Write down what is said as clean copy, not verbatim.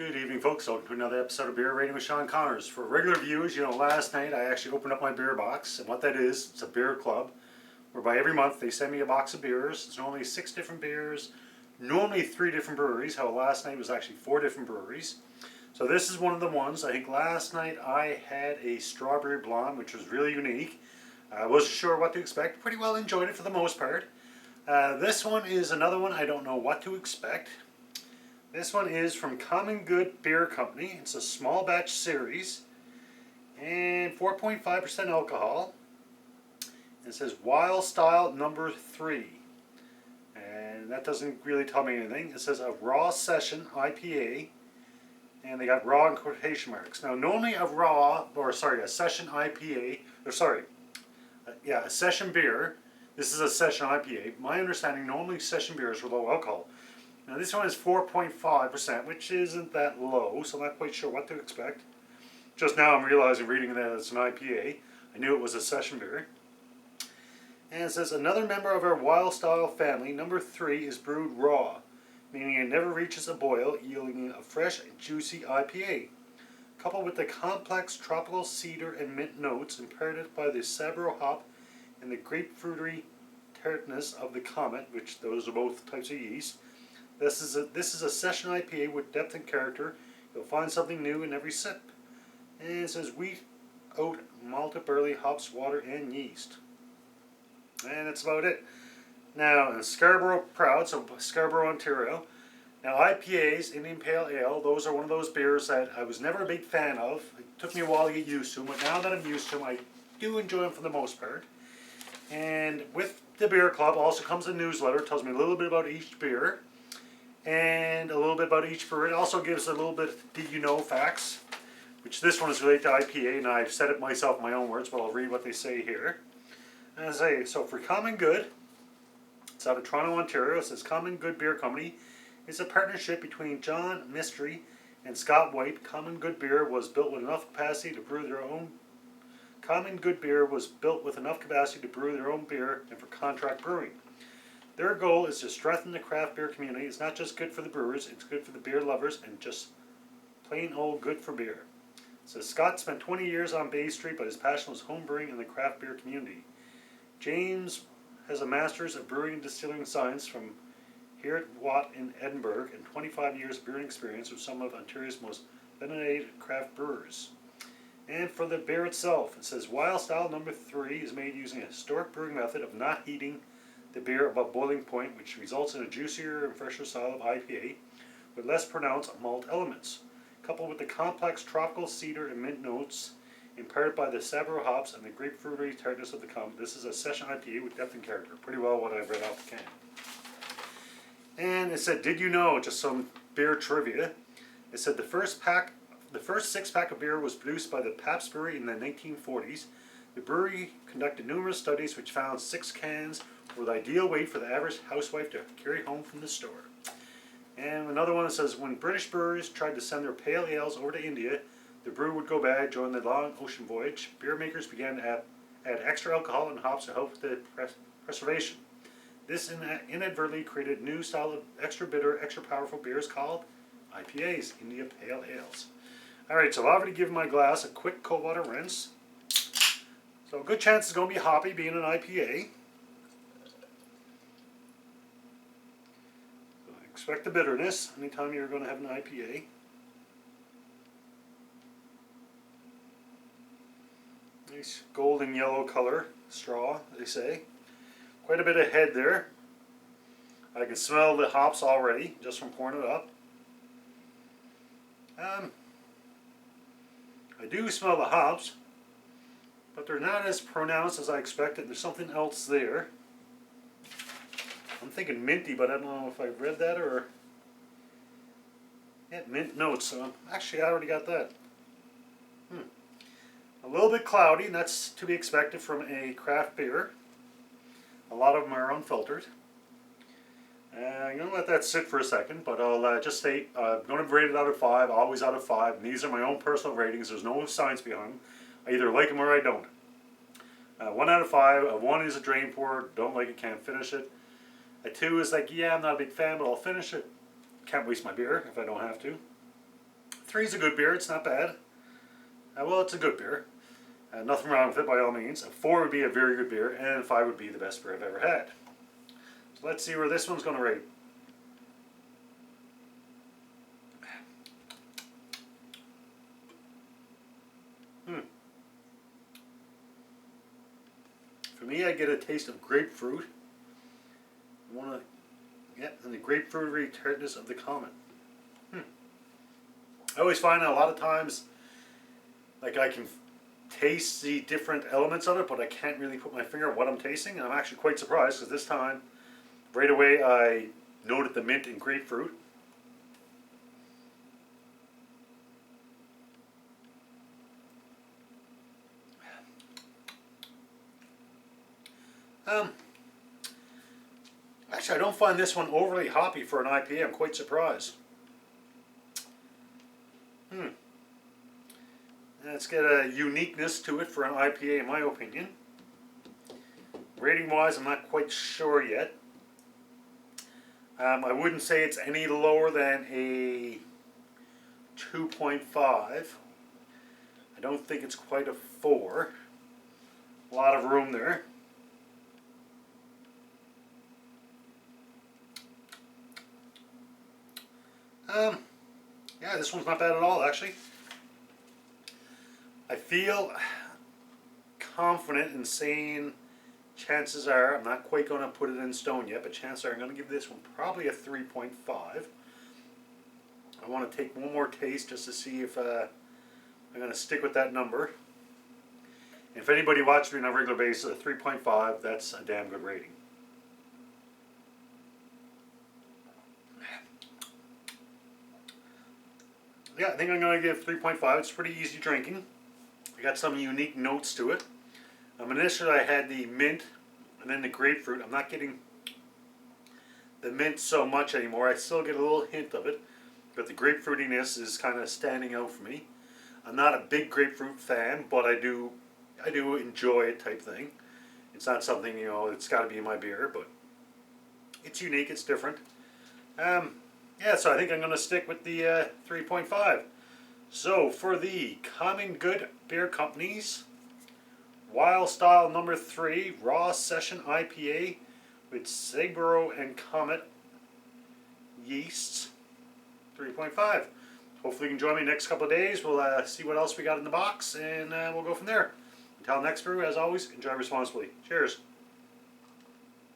Good evening, folks. Welcome to another episode of Beer Rating with Sean Connors. For regular viewers, last night I actually opened up my beer box, and what that is, it's a beer club, whereby every month they send me a box of beers. It's normally 6 different beers, normally 3 different breweries. How last night was actually 4 different breweries. So this is one of the ones. I think last night I had a strawberry blonde, which was really unique. I wasn't sure what to expect. Pretty well enjoyed it for the most part. This one is another one I don't know what to expect. This one is from Common Good Beer Company. It's a small batch series and 4.5% alcohol. It says Wildstyle No.3, and that doesn't really tell me anything. It says a raw session IPA, and they got raw in quotation marks. Now normally a session IPA, a session beer. This is a session IPA. My understanding, normally session beers are low alcohol. Now this one is 4.5%, which isn't that low, so I'm not quite sure what to expect. Just now I'm realizing, reading that it's an IPA. I knew it was a session beer. And it says, another member of our Wildstyle family, No.3, is brewed raw, meaning it never reaches a boil, yielding a fresh, juicy IPA. Coupled with the complex tropical cedar and mint notes imparted by the Sabro hop and the grapefruity tartness of the Comet, which those are both types of yeast. This is a session IPA with depth and character. You'll find something new in every sip. And it says wheat, oat, malted barley, hops, water, and yeast. And that's about it. Now, in Scarborough Proud, so Scarborough, Ontario. Now, IPAs, Indian Pale Ale, those are one of those beers that I was never a big fan of. It took me a while to get used to them, but now that I'm used to them, I do enjoy them for the most part. And with the beer club also comes a newsletter. It tells me a little bit about each beer and a little bit about each brewer. It also gives a little bit of did you know facts, which this one is related to IPA, and I've said it myself in my own words, but I'll read what they say here. And I say, so for Common Good, it's out of Toronto, Ontario. It says Common Good Beer Company is a partnership between John Mystery and Scott White. Common Good Beer was built with enough capacity to brew their own. Common Good Beer was built with enough capacity to brew their own beer and for contract brewing. Their goal is to strengthen the craft beer community. It's not just good for the brewers, it's good for the beer lovers and just plain old good for beer. So Scott spent 20 years on Bay Street, but his passion was home brewing and the craft beer community. James has a master's of brewing and distilling science from here at Watt in Edinburgh and 25 years of brewing experience with some of Ontario's most venerated craft brewers. And for the beer itself, it says Wildstyle No.3 is made using a historic brewing method of not heating the beer above boiling point, which results in a juicier and fresher style of IPA with less pronounced malt elements. Coupled with the complex tropical cedar and mint notes imparted by the Sabro hops and the grapefruity tartness of the Comet, this is a session IPA with depth and character. Pretty well what I've read off the can. And it said, did you know, just some beer trivia, it said the first 6-pack of beer was produced by the Pabst Brewery in the 1940s. The brewery conducted numerous studies which found 6 cans were the ideal weight for the average housewife to carry home from the store. And another one that says, when British brewers tried to send their pale ales over to India, the brew would go bad during the long ocean voyage. Beer makers began to add extra alcohol and hops to help with the preservation. This inadvertently created a new style of extra bitter, extra powerful beers called IPAs, India Pale Ales. Alright, so I've already given my glass a quick cold water rinse. So a good chance it's going to be hoppy, being an IPA. So expect the bitterness anytime you're going to have an IPA. Nice golden yellow color straw, they say. Quite a bit of head there. I can smell the hops already just from pouring it up. I do smell the hops, but they're not as pronounced as I expected. There's something else there. I'm thinking minty, but I don't know if I read that or... Yeah, mint notes. So actually, I already got that. A little bit cloudy, and that's to be expected from a craft beer. A lot of them are unfiltered. I'm going to let that sit for a second, but I'll just state I'm going to rate it out of 5, always out of 5. And these are my own personal ratings. There's no science behind them. I either like them or I don't. 1 out of 5. 1 is a drain pour. Don't like it, can't finish it. A 2 is like, yeah, I'm not a big fan, but I'll finish it. Can't waste my beer if I don't have to. Three's a good beer. It's not bad. Well, it's a good beer. Nothing wrong with it by all means. A 4 would be a very good beer, and 5 would be the best beer I've ever had. So let's see where this one's going to rate. For me, I get a taste of grapefruit. And the grapefruitery tartness of the Comet. I always find that a lot of times, like I can taste the different elements of it, but I can't really put my finger on what I'm tasting. And I'm actually quite surprised because this time, right away, I noted the mint and grapefruit. Actually, I don't find this one overly hoppy for an IPA. I'm quite surprised. It's got a uniqueness to it for an IPA, in my opinion. Rating-wise, I'm not quite sure yet. I wouldn't say it's any lower than a 2.5. I don't think it's quite a 4. A lot of room there. Yeah, this one's not bad at all, actually. I feel confident in saying chances are, I'm not quite going to put it in stone yet, but chances are I'm going to give this one probably a 3.5. I want to take one more taste just to see if I'm going to stick with that number. And if anybody watches me on a regular basis, a 3.5, that's a damn good rating. Yeah, I think I'm going to give 3.5. It's pretty easy drinking. I got some unique notes to it. Initially I had the mint and then the grapefruit. I'm not getting the mint so much anymore. I still get a little hint of it, but the grapefruitiness is kind of standing out for me. I'm not a big grapefruit fan, but I do enjoy it type thing. It's not something, it's got to be in my beer, but it's unique, it's different. Yeah, so I think I'm going to stick with the 3.5. So for the Common Good Beer Company's Wildstyle No. 3 Raw Session IPA with Sagbaro and Comet yeasts, 3.5. Hopefully you can join me next couple of days. We'll see what else we got in the box, and we'll go from there. Until next brew, as always, enjoy responsibly. Cheers.